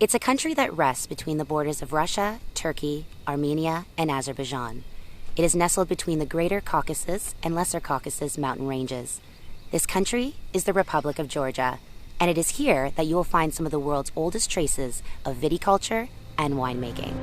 It's a country that rests between the borders of Russia, Turkey, Armenia, and Azerbaijan. It is nestled between the Greater Caucasus and Lesser Caucasus mountain ranges. This country is the Republic of Georgia, and it is here that you will find some of the world's oldest traces of viticulture and winemaking.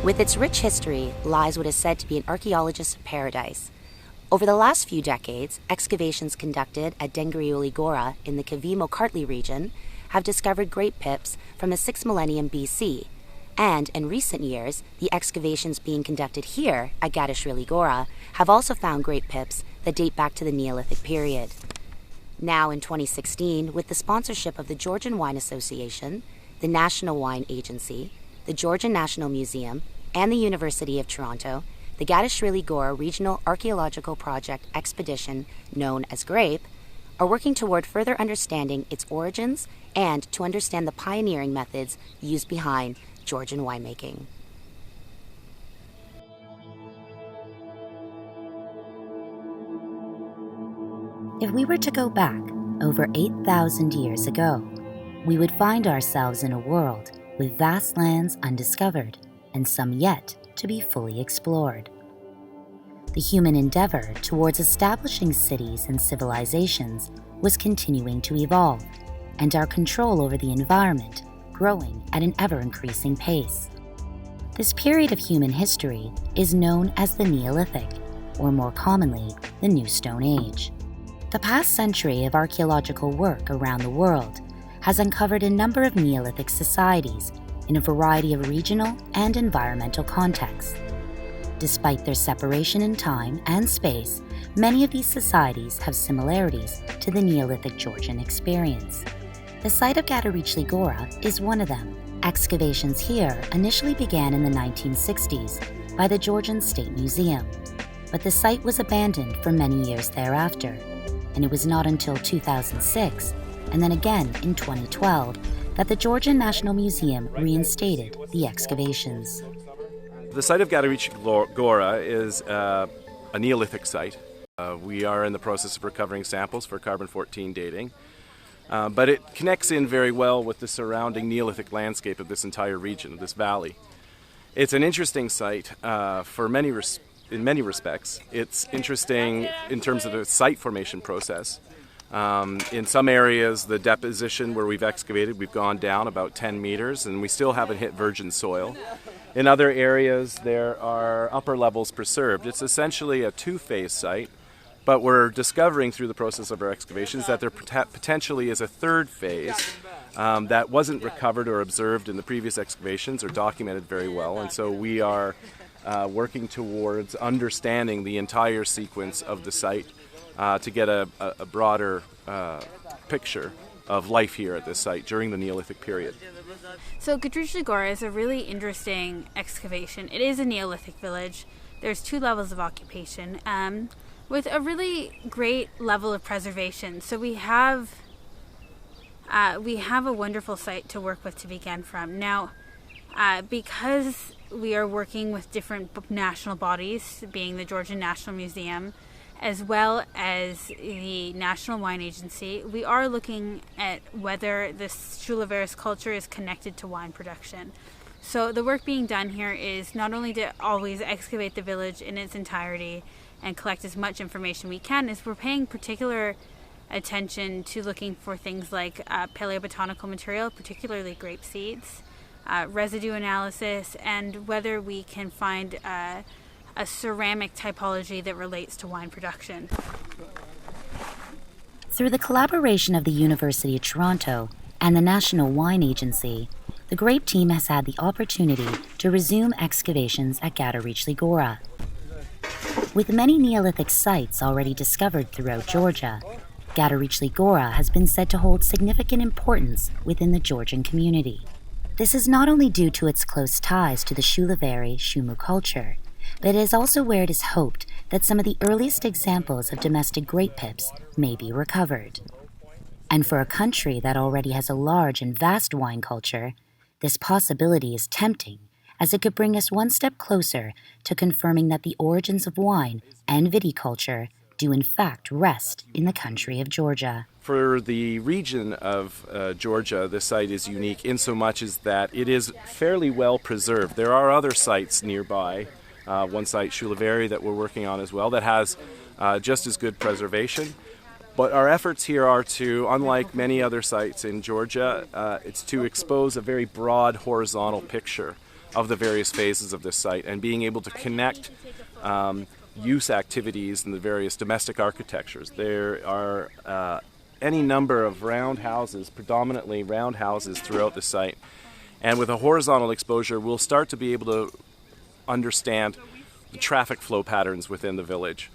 With its rich history lies what is said to be an archaeologist's paradise. Over the last few decades, excavations conducted at Gadachrili Gora in the Kavimo-Kartli region have discovered grape pips from the 6th millennium BC, and in recent years, the excavations being conducted here at Gadachrili Gora have also found grape pips that date back to the Neolithic period. Now in 2016, with the sponsorship of the Georgian Wine Association, the National Wine Agency, the Georgian National Museum, and the University of Toronto, the Gadachrili Gora Regional Archaeological Project Expedition, known as G.R.A.P.E, are working toward further understanding its origins and to understand the pioneering methods used behind Georgian winemaking. If we were to go back over 8,000 years ago, we would find ourselves in a world with vast lands undiscovered and some yet to be fully explored. The human endeavor towards establishing cities and civilizations was continuing to evolve, and our control over the environment growing at an ever-increasing pace. This period of human history is known as the Neolithic, or more commonly, the New Stone Age. The past century of archaeological work around the world has uncovered a number of Neolithic societies in a variety of regional and environmental contexts. Despite their separation in time and space, many of these societies have similarities to the Neolithic Georgian experience. The site of Gadachrili Gora is one of them. Excavations here initially began in the 1960s by the Georgian State Museum, but the site was abandoned for many years thereafter, and it was not until 2006, and then again in 2012, that the Georgian National Museum reinstated the excavations. The site of Gadachrili Gora is a Neolithic site. We are in the process of recovering samples for carbon-14 dating, but it connects in very well with the surrounding Neolithic landscape of this entire region, of this valley. It's an interesting site in many respects. It's interesting in terms of the site formation process. In some areas, the deposition where we've excavated, we've gone down about 10 meters and we still haven't hit virgin soil. In other areas, there are upper levels preserved. It's essentially a two-phase site, but we're discovering through the process of our excavations that there potentially is a third phase that wasn't recovered or observed in the previous excavations or documented very well. And so we are working towards understanding the entire sequence of the site to get a broader picture of life here at this site during the Neolithic period. So Gadachrili Gora is a really interesting excavation. It is a Neolithic village. There's 2 levels of occupation with a really great level of preservation. So we have a wonderful site to work with to begin from. Now, because we are working with different national bodies, being the Georgian National Museum, as well as the National Wine Agency, we are looking at whether this Shulaveris culture is connected to wine production. So the work being done here is not only to always excavate the village in its entirety and collect as much information we can, is we're paying particular attention to looking for things like paleobotanical material, particularly grape seeds, residue analysis, and whether we can find a ceramic typology that relates to wine production. Through the collaboration of the University of Toronto and the National Wine Agency, the G.R.A.P.E team has had the opportunity to resume excavations at Gadachrili Gora. With many Neolithic sites already discovered throughout Georgia, Gadachrili Gora has been said to hold significant importance within the Georgian community. This is not only due to its close ties to the Shulaveris-Shomu culture, but it is also where it is hoped that some of the earliest examples of domestic grape pips may be recovered. And for a country that already has a large and vast wine culture, this possibility is tempting, as it could bring us one step closer to confirming that the origins of wine and viticulture do in fact rest in the country of Georgia. For the region of Georgia, this site is unique in so much as that it is fairly well preserved. There are other sites nearby, one site, Shulaveris, that we're working on as well, that has just as good preservation. But our efforts here are to, unlike many other sites in Georgia, it's to expose a very broad horizontal picture of the various phases of this site and being able to connect use activities in the various domestic architectures. There are any number of round houses, predominantly round houses throughout the site. And with a horizontal exposure, we'll start to be able to understand the traffic flow patterns within the village.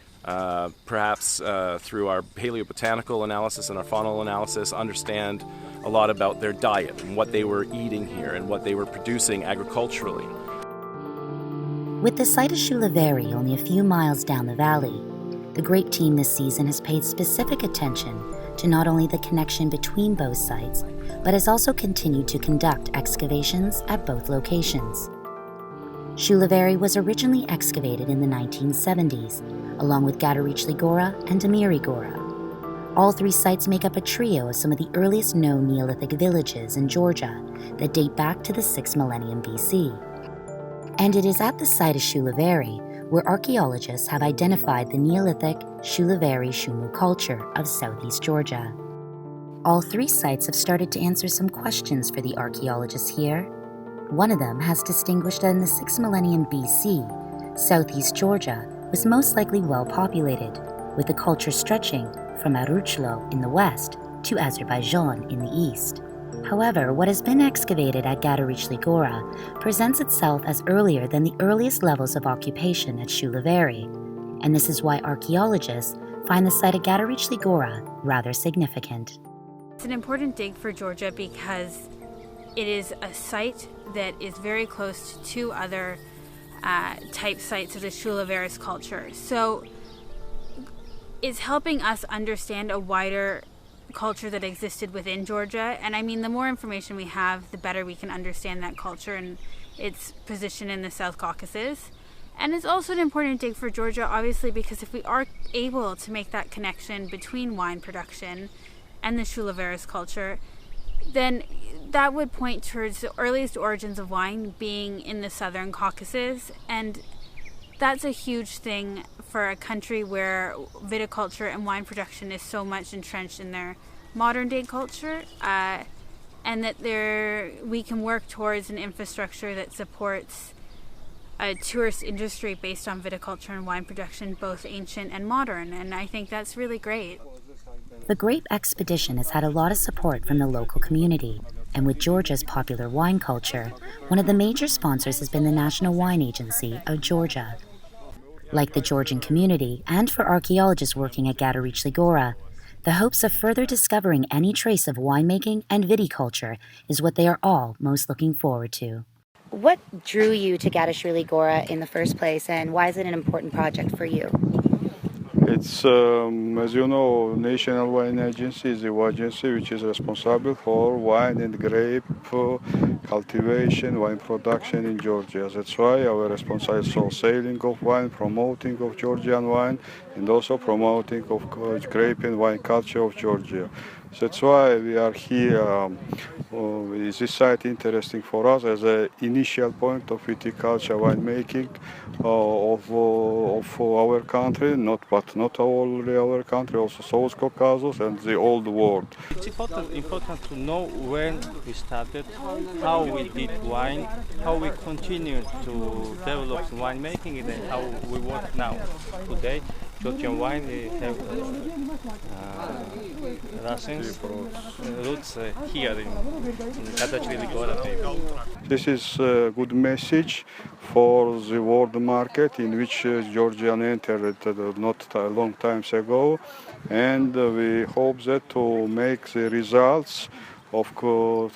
Perhaps through our paleobotanical analysis and our faunal analysis, understand a lot about their diet and what they were eating here and what they were producing agriculturally. With the site of Shulaveris only a few miles down the valley, the G.R.A.P.E team this season has paid specific attention to not only the connection between both sites, but has also continued to conduct excavations at both locations. Shulaveris was originally excavated in the 1970s, along with Gadachrili Gora and Marneuli Gora. All three sites make up a trio of some of the earliest known Neolithic villages in Georgia that date back to the 6th millennium BC. And it is at the site of Shulaveris where archaeologists have identified the Neolithic Shulaveris-Shomu Culture of southeast Georgia. All three sites have started to answer some questions for the archaeologists here. One of them has distinguished that in the 6th millennium BC, southeast Georgia was most likely well populated, with the culture stretching from Archaeological in the west to Azerbaijan in the east. However, what has been excavated at Gadachrili Gora presents itself as earlier than the earliest levels of occupation at Shulaveris, and this is why archaeologists find the site of Gadachrili Gora rather significant. It's an important dig for Georgia because it is a site that is very close to two other type sites of the Shulaveris culture. So it's helping us understand a wider culture that existed within Georgia. And I mean, the more information we have, the better we can understand that culture and its position in the South Caucasus. And it's also an important dig for Georgia, obviously, because if we are able to make that connection between wine production and the Shulaveris culture, then that would point towards the earliest origins of wine being in the Southern Caucasus. And that's a huge thing for a country where viticulture and wine production is so much entrenched in their modern day culture, and that we can work towards an infrastructure that supports a tourist industry based on viticulture and wine production, both ancient and modern, and I think that's really great. The G.R.A.P.E expedition has had a lot of support from the local community, and with Georgia's popular wine culture, one of the major sponsors has been the National Wine Agency of Georgia. Like the Georgian community, and for archaeologists working at Gadachrili Gora, the hopes of further discovering any trace of winemaking and viticulture is what they are all most looking forward to. What drew you to Gadachrili Gora in the first place, and why is it an important project for you? It's, as you know, National Wine Agency is the agency which is responsible for wine and grape cultivation, wine production in Georgia. That's why our responsibility is for selling of wine, promoting of Georgian wine, and also promoting of grape and wine culture of Georgia. That's why we are here. Is this site interesting for us as an initial point of viticulture winemaking of our country, not only our country, also South Caucasus and the old world. It's important to know when we started, how we did wine, how we continue to develop winemaking, and how we work now today. Georgian wine, they have raisins, roots here in Gadachrili Gora. This is a good message for the world market in which Georgia entered not a long time ago, and we hope that to make the results of the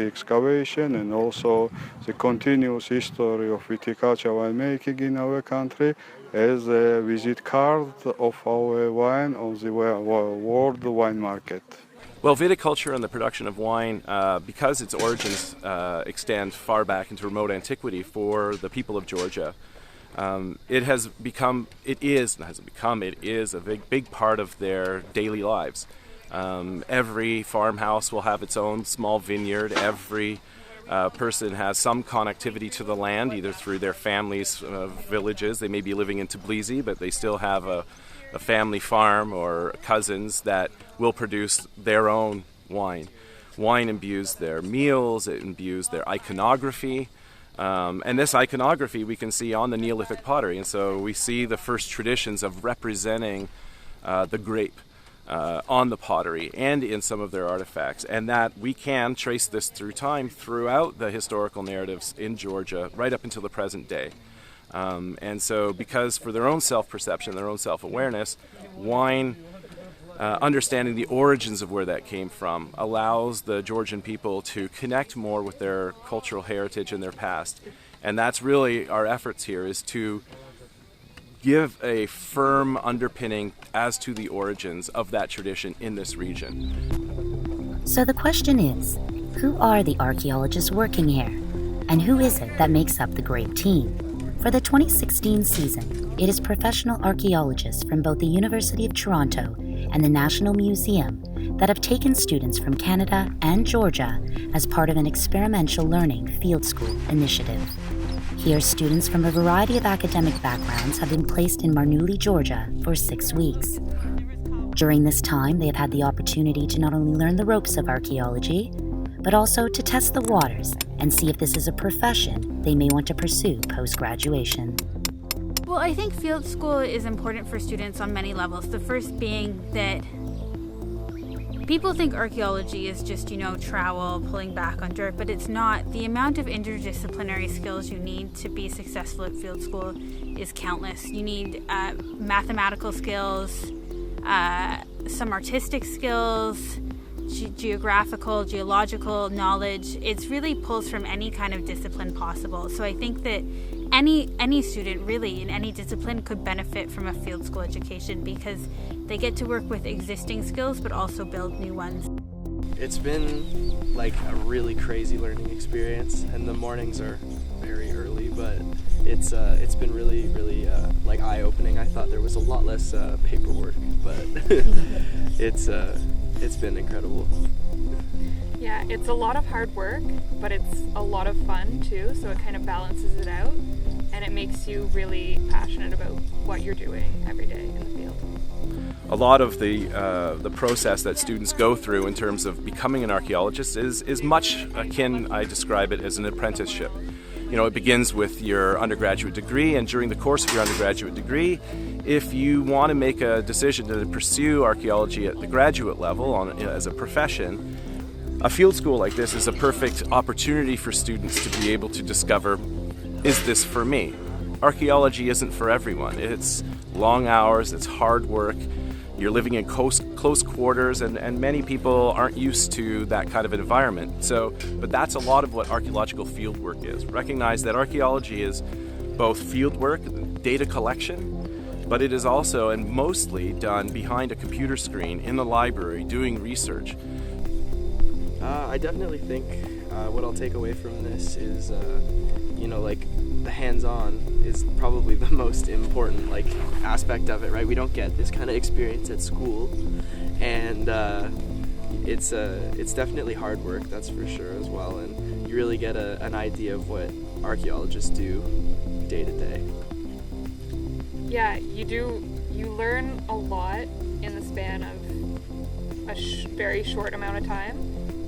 excavation and also the continuous history of viticulture winemaking in our country as a visit card of our wine on the world wine market. Well, viticulture and the production of wine, because its origins extend far back into remote antiquity for the people of Georgia, it is a big part of their daily lives. Every farmhouse will have its own small vineyard. Every person has some connectivity to the land, either through their families' villages. They may be living in Tbilisi, but they still have a family farm or cousins that will produce their own wine. Wine imbues their meals, it imbues their iconography. And this iconography we can see on the Neolithic pottery. And so we see the first traditions of representing the grape on the pottery and in some of their artifacts. And that we can trace this through time throughout the historical narratives in Georgia right up until the present day. And so because for their own self-perception, their own self-awareness, wine, understanding the origins of where that came from, allows the Georgian people to connect more with their cultural heritage and their past. And that's really our efforts here, is to give a firm underpinning as to the origins of that tradition in this region. So the question is, who are the archaeologists working here? And who is it that makes up the G.R.A.P.E team? For the 2016 season, it is professional archaeologists from both the University of Toronto and the National Museum that have taken students from Canada and Georgia as part of an experiential learning field school initiative. Here, students from a variety of academic backgrounds have been placed in Marneuli, Georgia for 6 weeks. During this time, they have had the opportunity to not only learn the ropes of archaeology, but also to test the waters and see if this is a profession they may want to pursue post-graduation. Well, I think field school is important for students on many levels. The first being that people think archaeology is just, trowel, pulling back on dirt, but it's not. The amount of interdisciplinary skills you need to be successful at field school is countless. You need mathematical skills, some artistic skills, geographical, geological knowledge. It really pulls from any kind of discipline possible. So I think that any student really in any discipline could benefit from a field school education because they get to work with existing skills but also build new ones. It's been like a really crazy learning experience, and the mornings are very early, but it's been really like eye-opening. I thought there was a lot less paperwork, but it's been incredible. Yeah, it's a lot of hard work, but it's a lot of fun too, so it kind of balances it out, and it makes you really passionate about what you're doing every day in the field. A lot of the process that students go through in terms of becoming an archaeologist is much akin, I describe it, as an apprenticeship. It begins with your undergraduate degree, and during the course of your undergraduate degree, if you want to make a decision to pursue archaeology at the graduate level as a profession, a field school like this is a perfect opportunity for students to be able to discover, is this for me? Archaeology isn't for everyone. It's long hours, it's hard work, you're living in close quarters, and many people aren't used to that kind of an environment. But that's a lot of what archaeological field work is. Recognize that archaeology is both field work, data collection, but it is also and mostly done behind a computer screen in the library doing research. I definitely think what I'll take away from this is, the hands-on is probably the most important aspect of it, right? We don't get this kind of experience at school, and it's definitely hard work, that's for sure as well, and you really get an idea of what archaeologists do day to day. Yeah, you learn a lot in the span of a very short amount of time,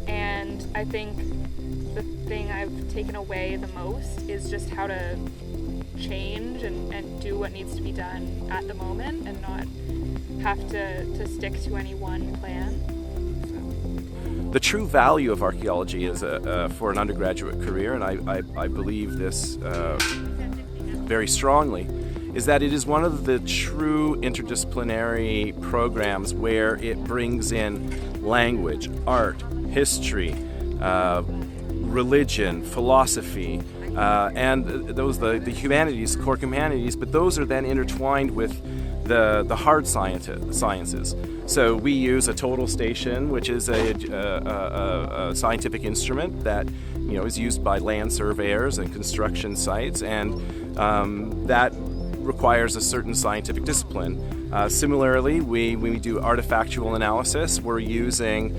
and I think the thing I've taken away the most is just how to change and do what needs to be done at the moment and not have to stick to any one plan. The true value of archaeology is for an undergraduate career, and I believe this very strongly, is that it is one of the true interdisciplinary programs where it brings in language, art, history, religion, philosophy, and the humanities, core humanities, but those are then intertwined with the hard sciences. So we use a total station, which is a scientific instrument that is used by land surveyors and construction sites, and that requires a certain scientific discipline. Similarly, we do artifactual analysis. We're using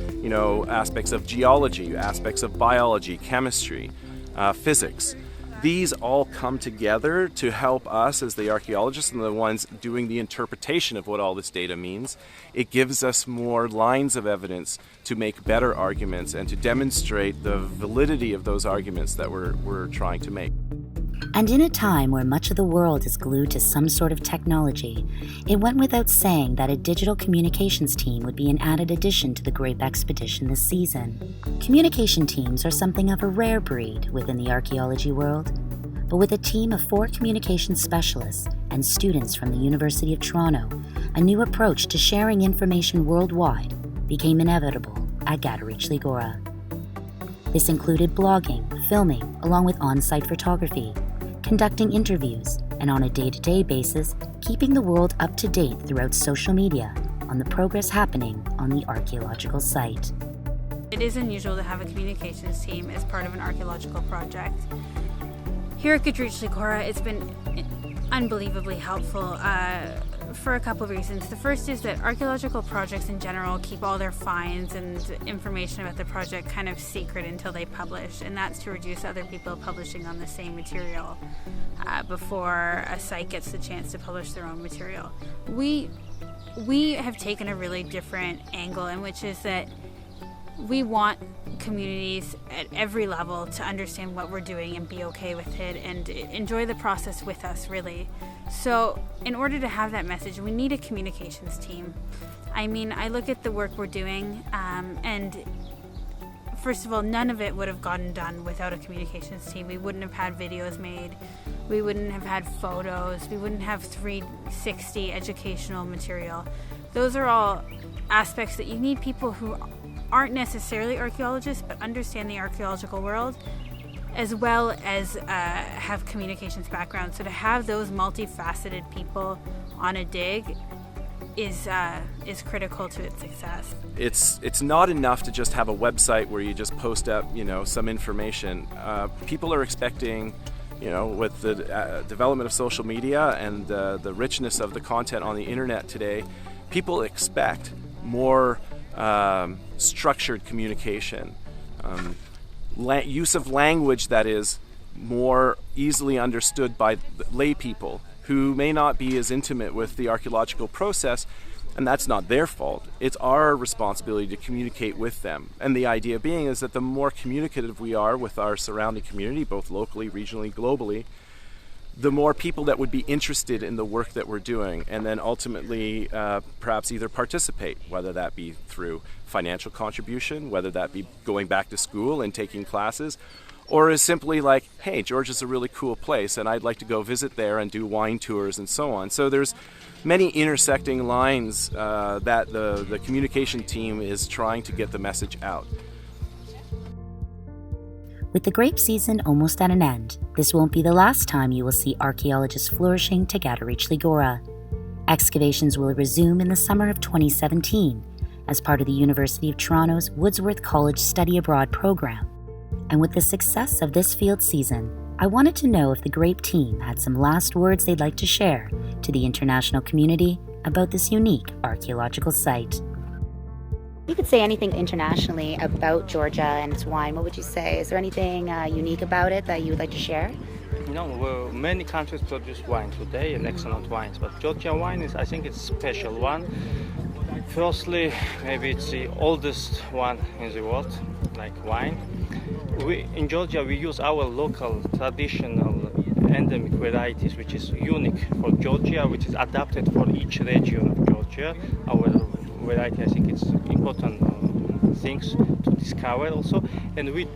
aspects of geology, aspects of biology, chemistry, physics. These all come together to help us as the archaeologists and the ones doing the interpretation of what all this data means. It gives us more lines of evidence to make better arguments and to demonstrate the validity of those arguments that we're trying to make. And in a time where much of the world is glued to some sort of technology, it went without saying that a digital communications team would be an added addition to the G.R.A.P.E expedition this season. Communication teams are something of a rare breed within the archaeology world, but with a team of 4 communication specialists and students from the University of Toronto, a new approach to sharing information worldwide became inevitable at Gadachrili Gora. This included blogging, filming, along with on-site photography, conducting interviews, and on a day-to-day basis, keeping the world up to date throughout social media on the progress happening on the archaeological site. It is unusual to have a communications team as part of an archaeological project. Here at Gadachrili Gora, it's been unbelievably helpful for a couple of reasons. The first is that archaeological projects in general keep all their finds and information about the project kind of secret until they publish, and that's to reduce other people publishing on the same material before a site gets the chance to publish their own material. We have taken a really different angle, in which is that we want communities at every level to understand what we're doing and be okay with it and enjoy the process with us, really. So in order to have that message, we need a communications team. I mean, I look at the work we're doing, and first of all, none of it would have gotten done without a communications team. We wouldn't have had videos made. We wouldn't have had photos. We wouldn't have 360 educational material. Those are all aspects that you need people who aren't necessarily archaeologists but understand the archaeological world, as well as have communications background. So to have those multifaceted people on a dig is critical to its success. It's not enough to just have a website where you just post up some information. People are expecting, with the development of social media and the richness of the content on the internet today, people expect more structured communication, use of language that is more easily understood by lay people who may not be as intimate with the archaeological process, and that's not their fault. It's our responsibility to communicate with them. And the idea being is that the more communicative we are with our surrounding community, both locally, regionally, globally, the more people that would be interested in the work that we're doing, and then ultimately perhaps either participate, whether that be through financial contribution, whether that be going back to school and taking classes, or is simply like, hey, Georgia's a really cool place and I'd like to go visit there and do wine tours and so on. So there's many intersecting lines that the communication team is trying to get the message out. With the grape season almost at an end, this won't be the last time you will see archaeologists flourishing to Gadachrili Gora. Excavations will resume in the summer of 2017 as part of the University of Toronto's Wordsworth College Study Abroad program. And with the success of this field season, I wanted to know if the G.R.A.P.E team had some last words they'd like to share to the international community about this unique archaeological site. You could say anything internationally about Georgia and its wine. What would you say? Is there anything unique about it that you would like to share? Well, many countries produce wine today and excellent wines, but Georgia wine I think it's a special one. Firstly, maybe it's the oldest one in the world, like wine. in Georgia we use our local traditional endemic varieties, which is unique for Georgia, which is adapted for each region of Georgia. Our variety, I think it's important things to discover also, and we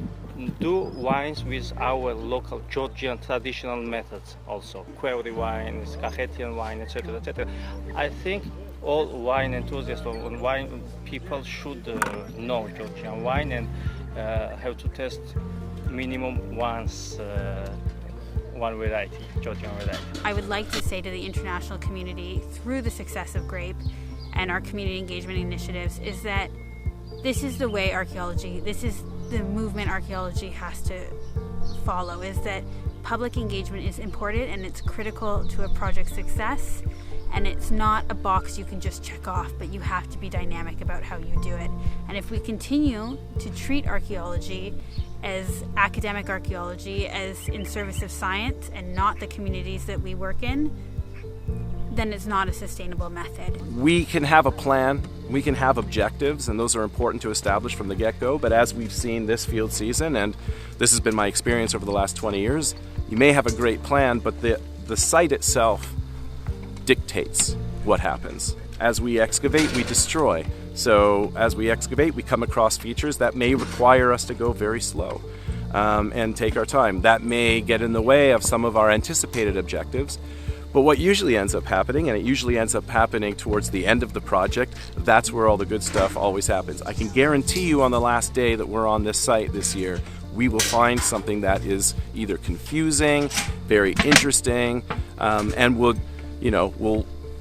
do wines with our local Georgian traditional methods also, quarry wine, Kakhetian wine, etc., etc. I think all wine enthusiasts or wine people should know Georgian wine and have to test minimum once one variety, Georgian variety. I would like to say to the international community, through the success of G.R.A.P.E and our community engagement initiatives, is that this is the way archaeology, this is the movement archaeology has to follow, is that public engagement is important and it's critical to a project's success, and it's not a box you can just check off, but you have to be dynamic about how you do it. And if we continue to treat archaeology as academic archaeology, as in service of science and not the communities that we work in, then it's not a sustainable method. We can have a plan, we can have objectives, and those are important to establish from the get-go, but as we've seen this field season, and this has been my experience over the last 20 years, you may have a great plan, but the site itself dictates what happens. As we excavate, we destroy. So as we excavate, we come across features that may require us to go very slow and take our time. That may get in the way of some of our anticipated objectives. But what usually ends up happening, and it usually ends up happening towards the end of the project, that's where all the good stuff always happens. I can guarantee you on the last day that we're on this site this year, we will find something that is either confusing, very interesting, and will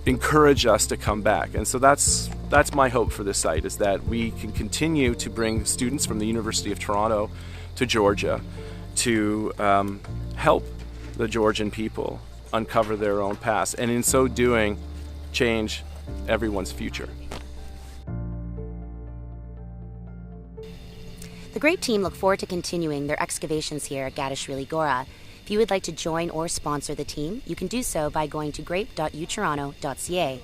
encourage us to come back. And so that's my hope for this site, is that we can continue to bring students from the University of Toronto to Georgia to help the Georgian people uncover their own past, and in so doing, change everyone's future. The G.R.A.P.E team look forward to continuing their excavations here at Gadachrili Gora. If you would like to join or sponsor the team, you can do so by going to grape.utoronto.ca.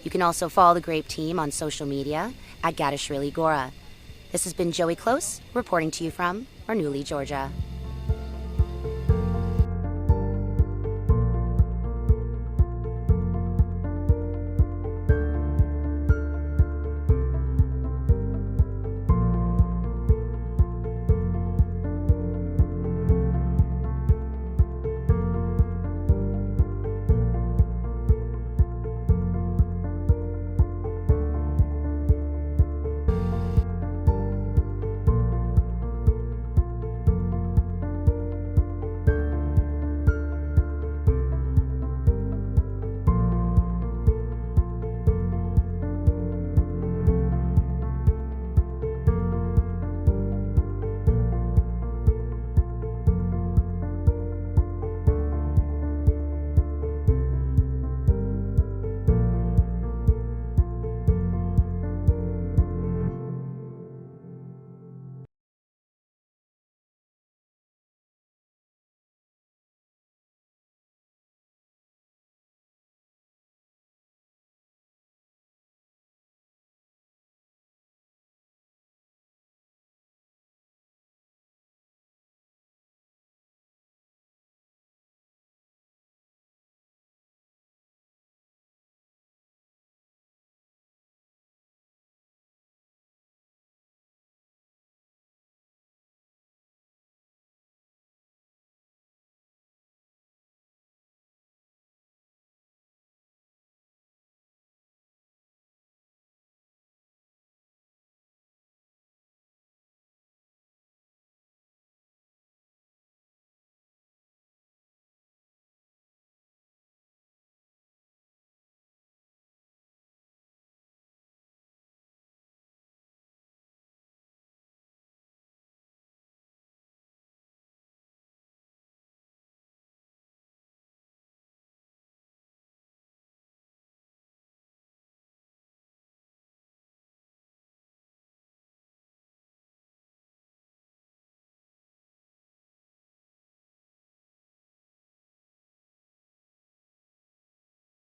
You can also follow the G.R.A.P.E team on social media at Gadachrili Gora. This has been Joey Close, reporting to you from Marneuli, Georgia.